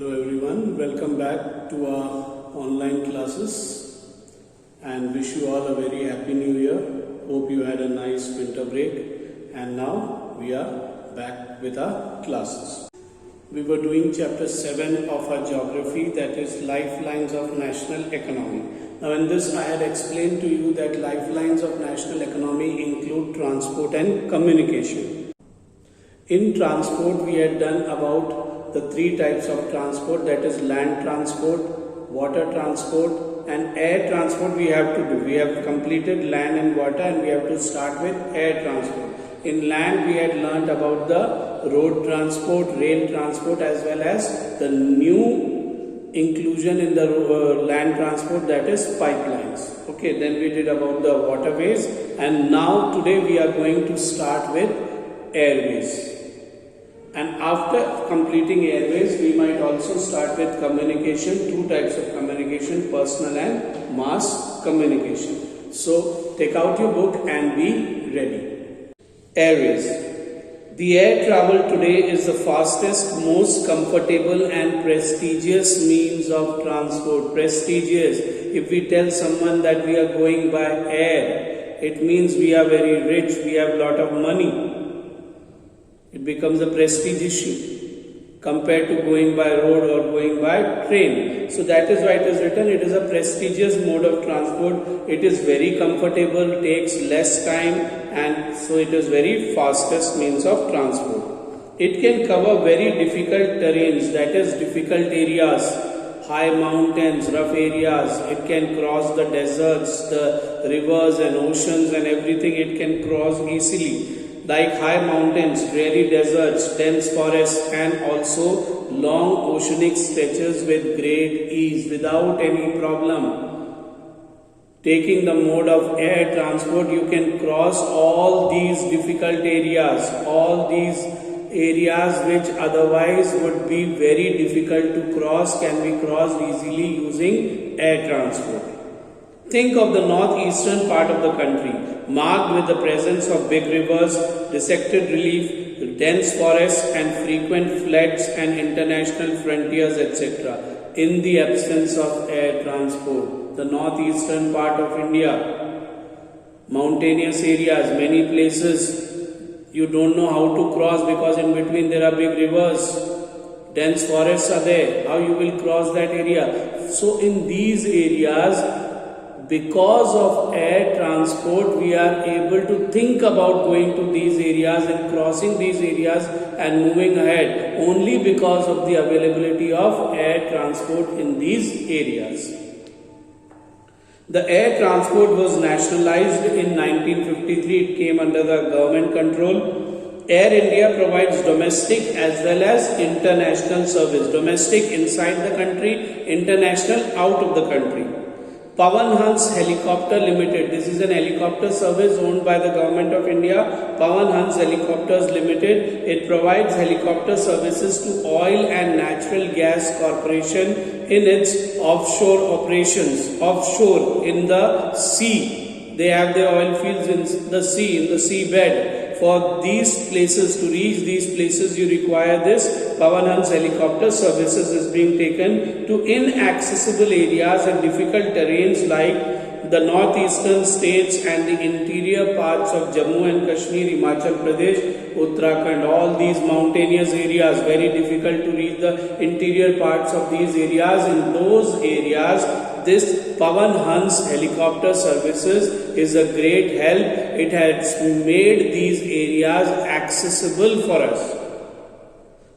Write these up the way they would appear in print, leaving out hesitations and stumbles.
Hello everyone, welcome back to our online classes and wish you all a very happy new year. Hope you had a nice winter break and now we are back with our classes. We were doing chapter 7 of our geography, that is lifelines of national economy. Now in this I had explained to you that lifelines of national economy include transport and communication. In transport we had done about the three types of transport, that is land transport, water transport and air transport we have to do. We have completed land and water and we have to start with air transport. In land we had learnt about the road transport, rail transport as well as the new inclusion in the land transport, that is pipelines. Okay, then we did about the waterways and now today we are going to start with airways. And after completing airways, we might also start with communication, two types of communication, personal and mass communication. So, take out your book and be ready. Airways. The air travel today is the fastest, most comfortable and prestigious means of transport. Prestigious. If we tell someone that we are going by air, it means we are very rich, we have a lot of money. It becomes a prestige issue compared to going by road or going by train. So that is why it is written, it is a prestigious mode of transport. It is very comfortable, takes less time and so it is very fastest means of transport. It can cover very difficult terrains, that is difficult areas, high mountains, rough areas. It can cross the deserts, the rivers and oceans and everything it can cross easily. Like high mountains, dreary deserts, dense forests and also long oceanic stretches with great ease without any problem. Taking the mode of air transport, you can cross all these difficult areas, all these areas which otherwise would be very difficult to cross can be crossed easily using air transport. Think of the northeastern part of the country, marked with the presence of big rivers, dissected relief, dense forests and frequent floods and international frontiers, etc. In the absence of air transport, the northeastern part of India, mountainous areas, many places you don't know how to cross because in between there are big rivers, dense forests are there, how you will cross that area. So in these areas, because of air transport, we are able to think about going to these areas and crossing these areas and moving ahead only because of the availability of air transport in these areas. The air transport was nationalized in 1953. It came under the government control. Air India provides domestic as well as international service. Domestic inside the country, international out of the country. Pawan Hans Helicopter Limited. This is an helicopter service owned by the Government of India. Pawan Hans Helicopters Limited. It provides helicopter services to Oil and Natural Gas Corporation in its offshore operations. Offshore in the sea. They have their oil fields in the sea, in the seabed. For these places, to reach these places, you require this Pawan Hans helicopter services is being taken to inaccessible areas and difficult terrains like the northeastern states and the interior parts of Jammu and Kashmir, Himachal Pradesh, Uttarakhand. All these mountainous areas, very difficult to reach the interior parts of these areas. In those areas, this Pawan Hans helicopter services is a great help. It has made these areas accessible for us.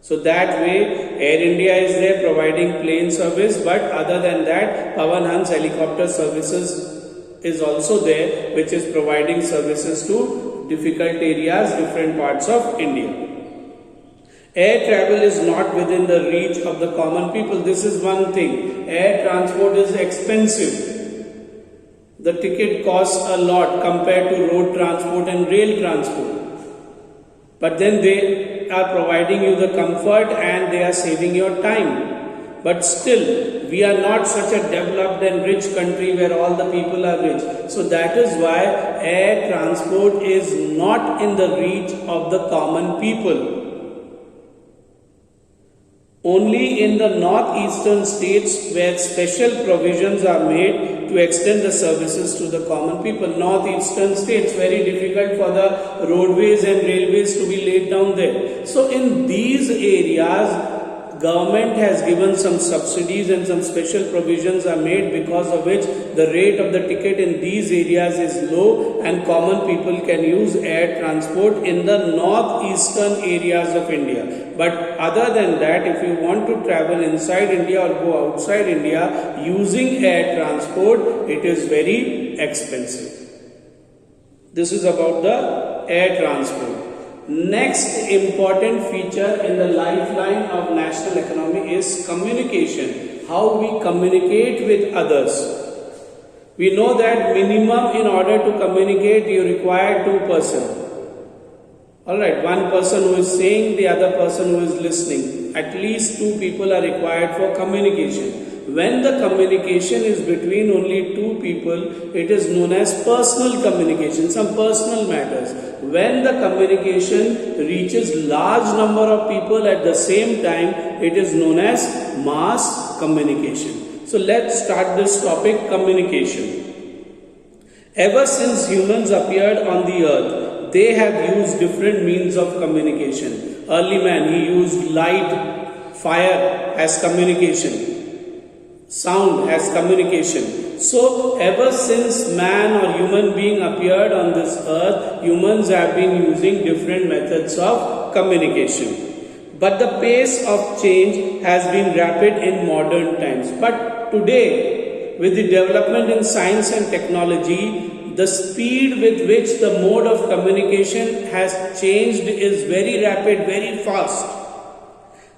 So that way Air India is there providing plane service, but other than that Pawan Hans helicopter services is also there which is providing services to difficult areas, different parts of India. Air travel is not within the reach of the common people. This is one thing. Air transport is expensive. The ticket costs a lot compared to road transport and rail transport. But then they are providing you the comfort and they are saving your time. But still, we are not such a developed and rich country where all the people are rich. So that is why air transport is not in the reach of the common people. only in the northeastern states where special provisions are made to extend the services to the common people. Northeastern states, very difficult for the roadways and railways to be laid down there. So in these areas, government has given some subsidies and some special provisions are made, because of which the rate of the ticket in these areas is low and common people can use air transport in the northeastern areas of India. But other than that, if you want to travel inside India or go outside India using air transport, it is very expensive. This is about the air transport. Next important feature in the lifeline of national economy is communication. How we communicate with others. We know that minimum in order to communicate you require two persons. Alright, one person who is saying, the other person who is listening. At least two people are required for communication. When the communication is between only two people, it is known as personal communication, some personal matters. When the communication reaches large number of people at the same time, it is known as mass communication. So let's start this topic, communication. Ever since humans appeared on the earth, they have used different means of communication. Early man, he used light, fire as communication. Sound as communication. So ever since man or human being appeared on this earth, humans have been using different methods of communication. But the pace of change has been rapid in modern times. But today, with the development in science and technology, the speed with which the mode of communication has changed is very rapid, very fast.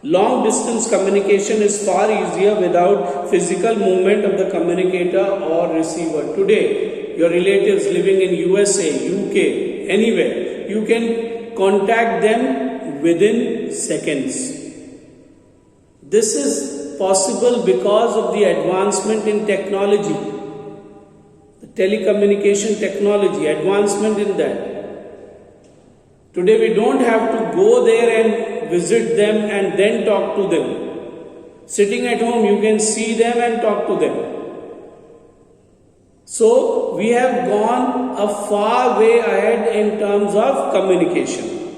Long distance communication is far easier without physical movement of the communicator or receiver. Today, your relatives living in USA, UK, anywhere, you can contact them within seconds. This is possible because of the advancement in technology, the telecommunication technology, advancement in that. Today we don't have to go there and visit them and then talk to them. Sitting at home, you can see them and talk to them. So we have gone a far way ahead in terms of communication.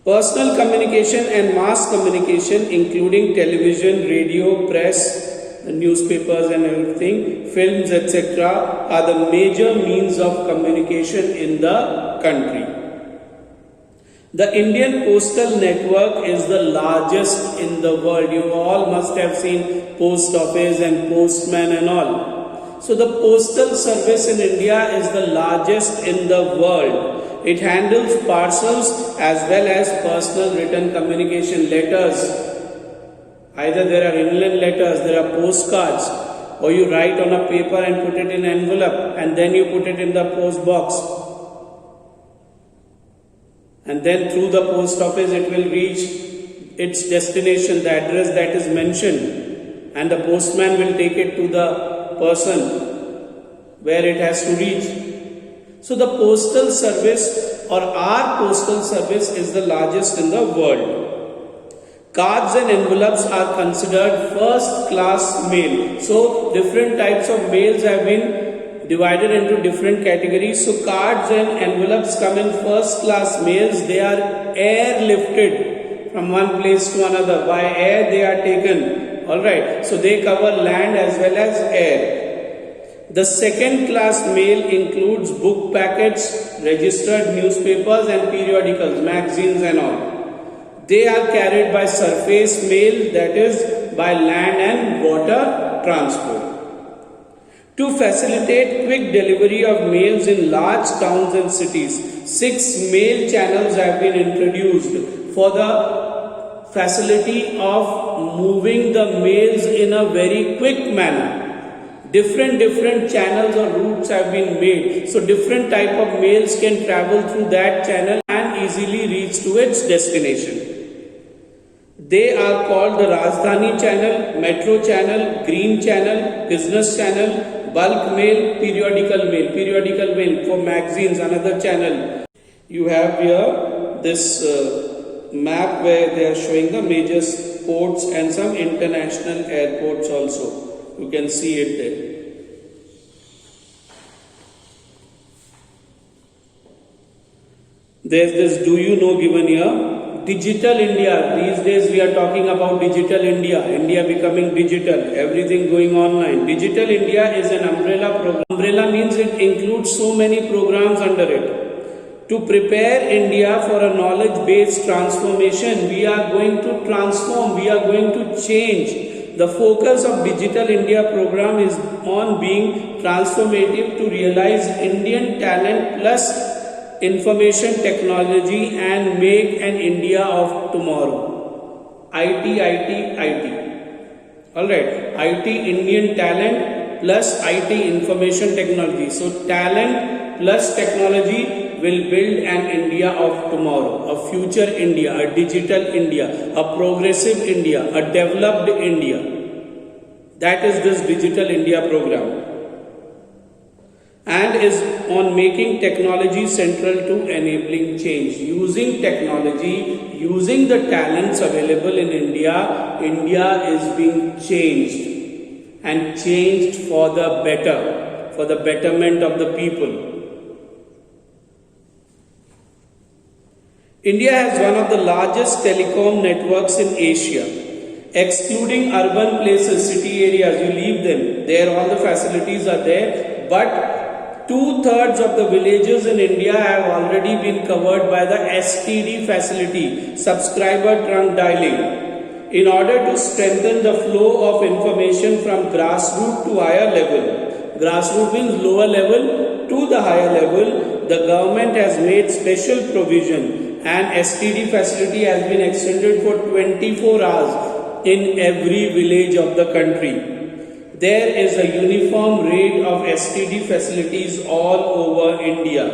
Personal communication and mass communication, including television, radio, press, newspapers and everything, films, etc., are the major means of communication in the country. The Indian postal network is the largest in the world. You all must have seen post office and postman and all. So the postal service in India is the largest in the world. It handles parcels as well as personal written communication, letters. Either there are inland letters, there are postcards, or you write on a paper and put it in an envelope and then you put it in the post box. And then through the post office it will reach its destination, the address that is mentioned, and the postman will take it to the person where it has to reach. So the postal service or our postal service is the largest in the world. Cards and envelopes are considered first class mail. So different types of mails have been divided into different categories. So cards and envelopes come in first class mails. They are airlifted from one place to another. By air they are taken. Alright. So they cover land as well as air. The second class mail includes book packets, registered newspapers and periodicals, magazines and all. They are carried by surface mail, that is by land and water transport. To facilitate quick delivery of mails in large towns and cities, 6 mail channels have been introduced for the facility of moving the mails in a very quick manner. Different channels or routes have been made. So different type of mails can travel through that channel and easily reach to its destination. They are called the Rajdhani channel, Metro channel, Green channel, Business channel, Bulk mail, Periodical mail for magazines, another channel. You have here this map where they are showing the major ports and some international airports also. You can see it there. There's this do you know given here. Digital India. These days we are talking about digital India. India becoming digital. Everything going online. Digital India is an umbrella program. Umbrella means it includes so many programs under it. To prepare India for a knowledge-based transformation, we are going to transform, we are going to change. The focus of Digital India program is on being transformative to realize Indian talent plus information technology and make an India of tomorrow. IT. Alright, IT Indian talent plus IT information technology. So talent plus technology will build an India of tomorrow, a future India, a digital India, a progressive India, a developed India. That is this Digital India program. And is on making technology central to enabling change. Using technology, using the talents available in India, India is being changed and changed for the better, for the betterment of the people. India has one of the largest telecom networks in Asia. Excluding urban places, city areas, you leave them, there all the facilities are there, but 2/3 of the villages in India have already been covered by the STD facility, subscriber trunk dialing. In order to strengthen the flow of information from grassroots to higher level, grassroots means lower level to the higher level, the government has made special provision and STD facility has been extended for 24 hours in every village of the country. There is a uniform rate of STD facilities all over India.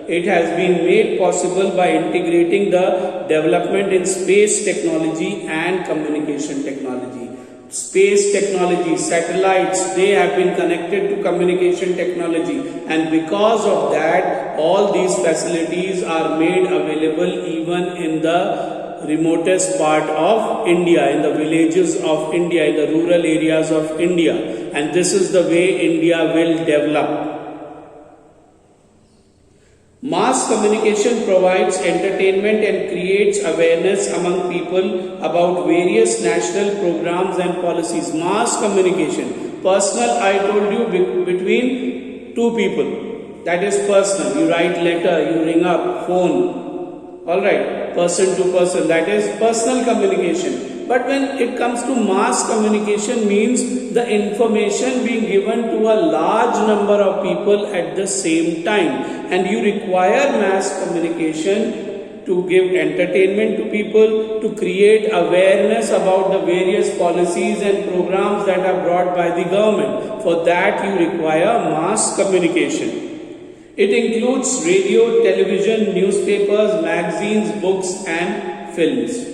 It has been made possible by integrating the development in space technology and communication technology. Space technology, satellites, they have been connected to communication technology, and because of that, all these facilities are made available even in the remotest part of India, in the villages of India, in the rural areas of India, and this is the way India will develop. Mass communication provides entertainment and creates awareness among people about various national programs and policies. Mass communication, personal, I told you, between two people, that is personal. You write letter, you ring up, phone. Alright, person to person, that is personal communication. But when it comes to mass communication, means the information being given to a large number of people at the same time, and you require mass communication to give entertainment to people, to create awareness about the various policies and programs that are brought by the government. For that you require mass communication. It includes radio, television, newspapers, magazines, books and films.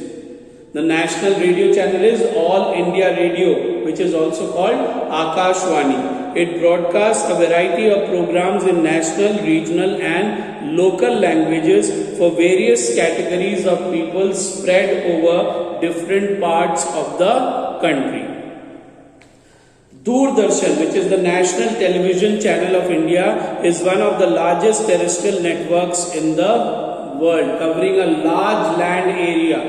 The national radio channel is All India Radio, which is also called Akashvani. It broadcasts a variety of programs in national, regional and local languages for various categories of people spread over different parts of the country. Doordarshan, which is the national television channel of India, is one of the largest terrestrial networks in the world, covering a large land area.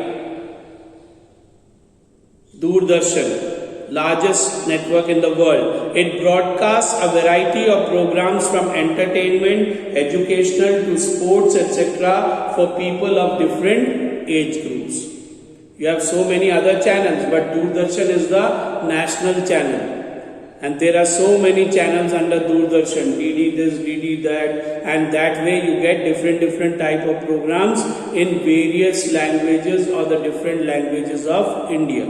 Doordarshan, largest network in the world. It broadcasts a variety of programs from entertainment, educational to sports, etc. for people of different age groups. You have so many other channels, but Doordarshan is the national channel. And there are so many channels under Doordarshan, DD this, DD that, and that way you get different type of programs in various languages or the different languages of India.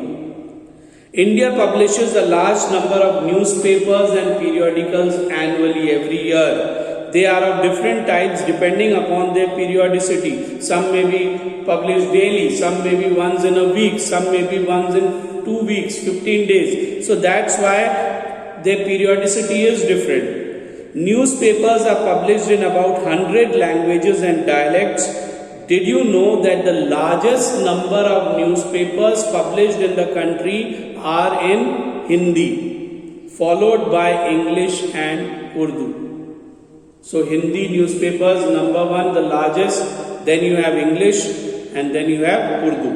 India publishes a large number of newspapers and periodicals annually every year. They are of different types depending upon their periodicity. Some may be published daily, some may be once in a week, some may be once in 2 weeks, 15 days. So that's why their periodicity is different. Newspapers are published in about 100 languages and dialects. Did you know that the largest number of newspapers published in the country are in Hindi, followed by English and Urdu? So Hindi newspapers, number one, the largest, then you have English, and then you have Urdu.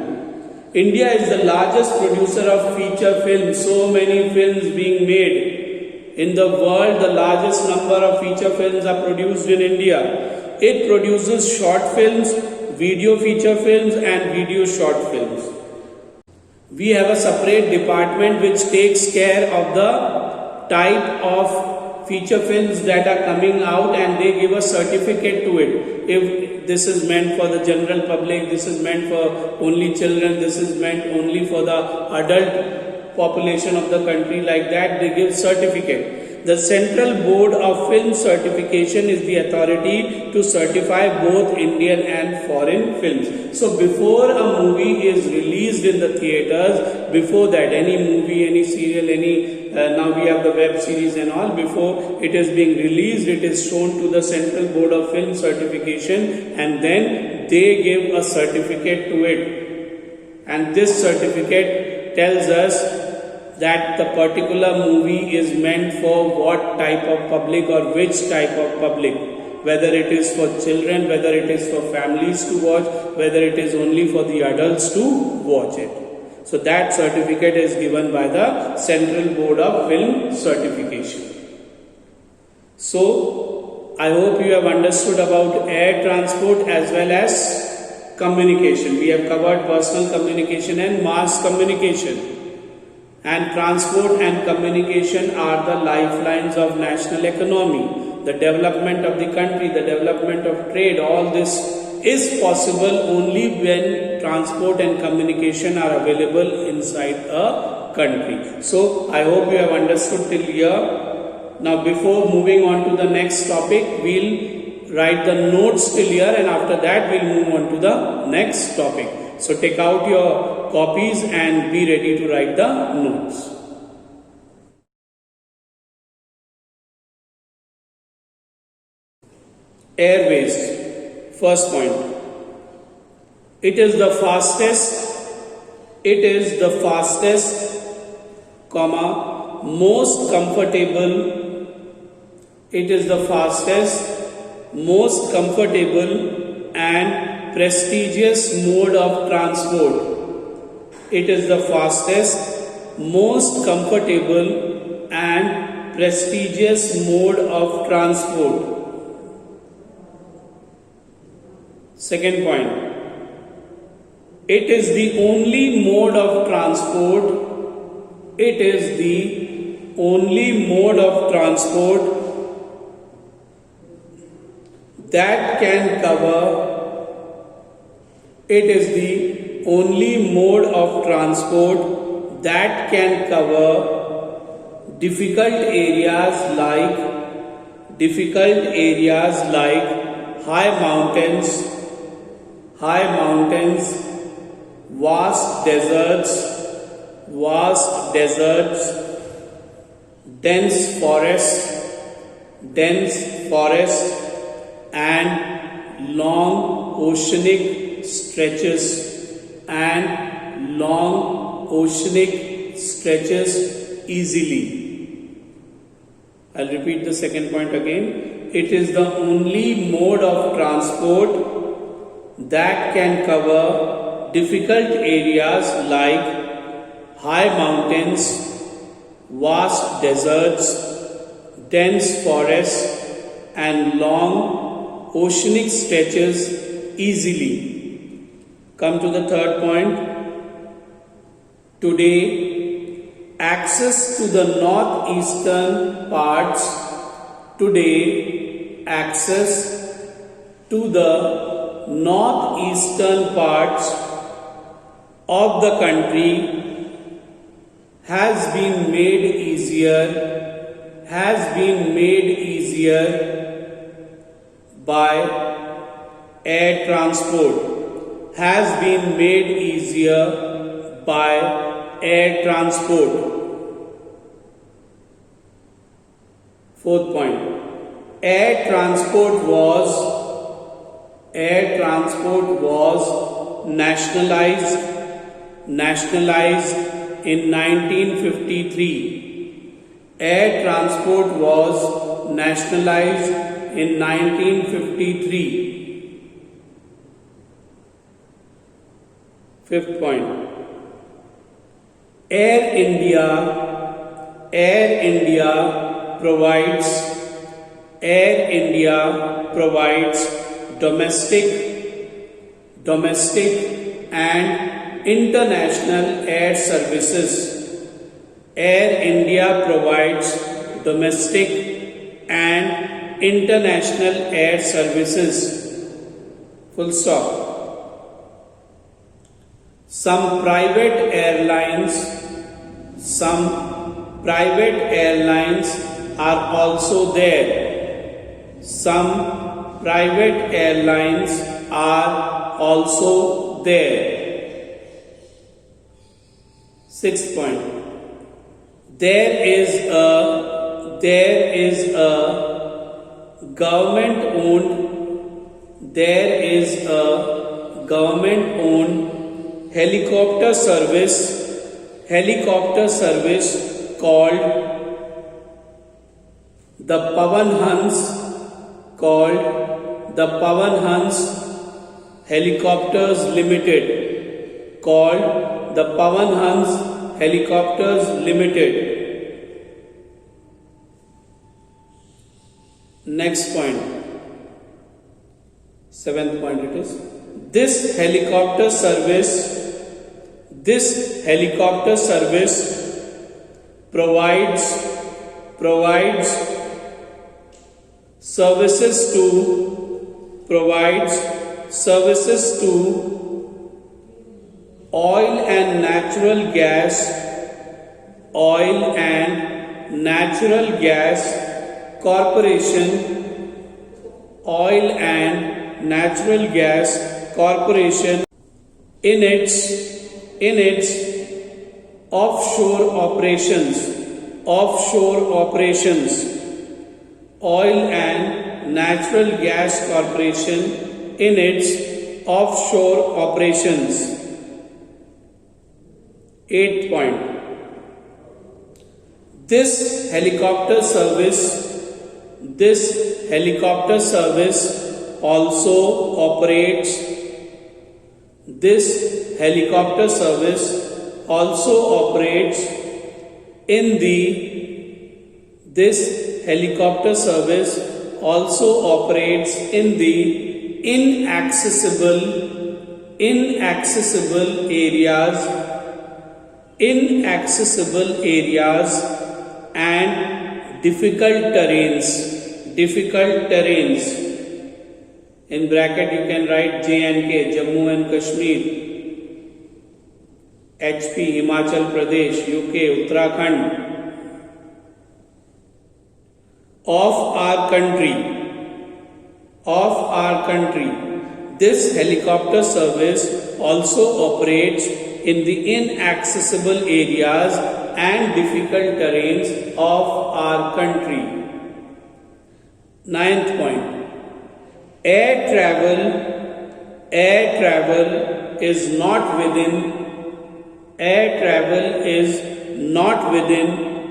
India is the largest producer of feature films, so many films being made. In the world, the largest number of feature films are produced in India. It produces short films, video feature films and video short films. We have a separate department which takes care of the type of feature films that are coming out, and they give a certificate to it. If this is meant for the general public, this is meant for only children, this is meant only for the adult population of the country, like that they give certificate. The Central Board of Film Certification is the authority to certify both Indian and foreign films. So before a movie is released in the theaters, before that any movie, any serial, now we have the web series and all, before it is being released, it is shown to the Central Board of Film Certification, and then they give a certificate to it. And this certificate tells us that the particular movie is meant for what type of public or which type of public, whether it is for children, whether it is for families to watch, whether it is only for the adults to watch it. So that certificate is given by the Central Board of Film Certification. So I hope you have understood about air transport as well as communication. We have covered personal communication and mass communication. And transport and communication are the lifelines of national economy. The development of the country, the development of trade, all this is possible only when transport and communication are available inside a country. So I hope you have understood till here. Now before moving on to the next topic, we'll write the notes till here, and after that we'll move on to the next topic. So take out your copies and be ready to write the notes. Airways. First point. It is the fastest, most comfortable. It is the fastest, most comfortable and prestigious mode of transport. It is the fastest, most comfortable and prestigious mode of transport. Second point. It is the only mode of transport. It is the only mode of transport that can cover. It is the only mode of transport that can cover difficult areas like high mountains, vast deserts, dense forests, and long oceanic stretches easily. I'll repeat the second point again. It is the only mode of transport that can cover difficult areas like high mountains, vast deserts, dense forests, and long oceanic stretches easily. Come to the third point. Today, access to the northeastern parts of the country has been made easier by air transport. Fourth point. Air transport was Air transport was nationalized in 1953. Air transport was nationalized in 1953. Fifth point. Air India provides domestic and international air services. Air India provides domestic and international air services. Full stop. Some private airlines are also there. Some private airlines are also there. Sixth point. There is a government-owned helicopter service called the Pawan Hans Helicopters Limited. Next point. Seventh point it is. This helicopter service provides services to oil and natural gas corporation in its offshore operations. Oil and natural gas corporation in its offshore operations. Eighth point. This helicopter service also operates in the inaccessible areas and difficult terrains. In bracket you can write J&K, Jammu and Kashmir, HP, Himachal Pradesh, UK, Uttarakhand. Of our country, this helicopter service also operates in the inaccessible areas and difficult terrains of our country. Ninth point. Air travel is not within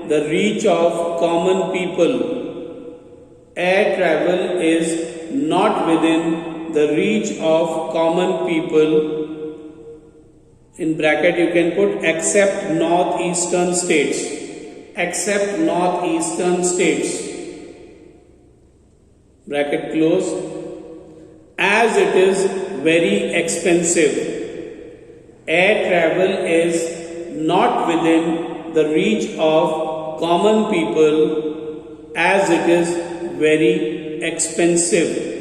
the reach of common people. Air travel is not within the reach of common people. In bracket you can put except northeastern states. Bracket close. As it is very expensive. Air travel is not within the reach of common people as it is very expensive.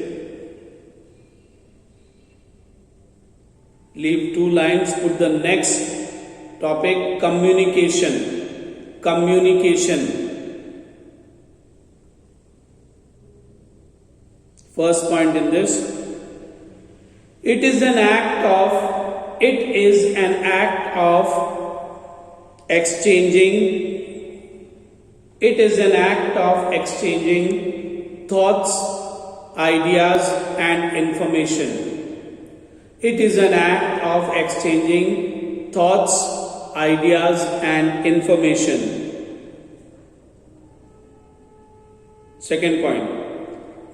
Leave 2 lines, put the next topic, communication. First point in this, it is an act of exchanging thoughts, ideas and information. It is an act of exchanging thoughts, ideas and information. Second point,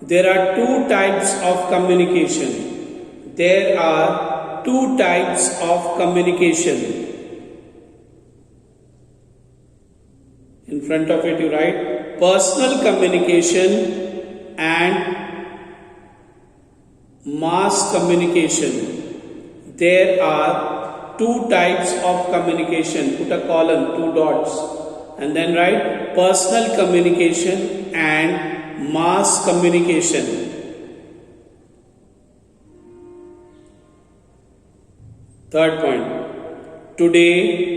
there are two types of communication. There are two types of communication. In front of it you write personal communication and mass communication. There are two types of communication. Put a column, 2 dots, and then write personal communication and mass communication. Third point, today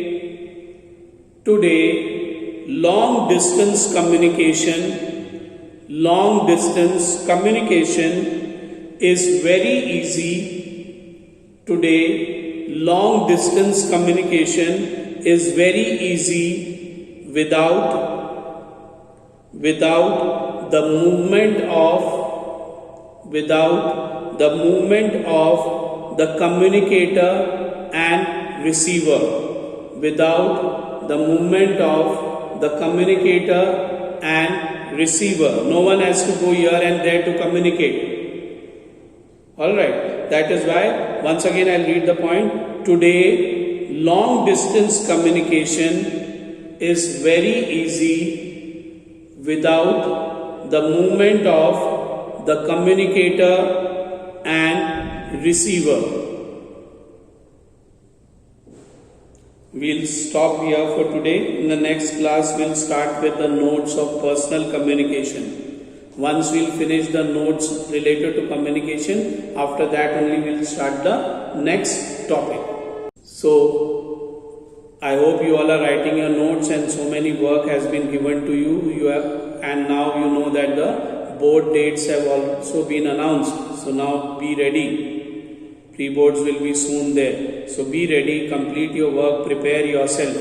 long distance communication is very easy. Today long distance communication is very easy without the movement of the communicator and receiver. Without the movement of the communicator and receiver. No one has to go here and there to communicate. Alright, that is why once again I'll read the point. Today long distance communication is very easy without the movement of the communicator and receiver. We'll stop here for today. In the next class, we'll start with the nodes of personal communication. Once we'll finish the nodes related to communication, after that only we'll start the next topic. So, I hope you all are writing your notes and so many work has been given to you. And now you know that the board dates have also been announced. So now be ready. Pre-boards will be soon there. So be ready, complete your work, prepare yourself.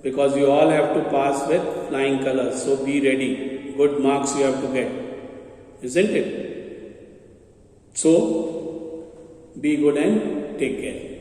Because you all have to pass with flying colors. So be ready. Good marks you have to get. Isn't it? So be good and take care.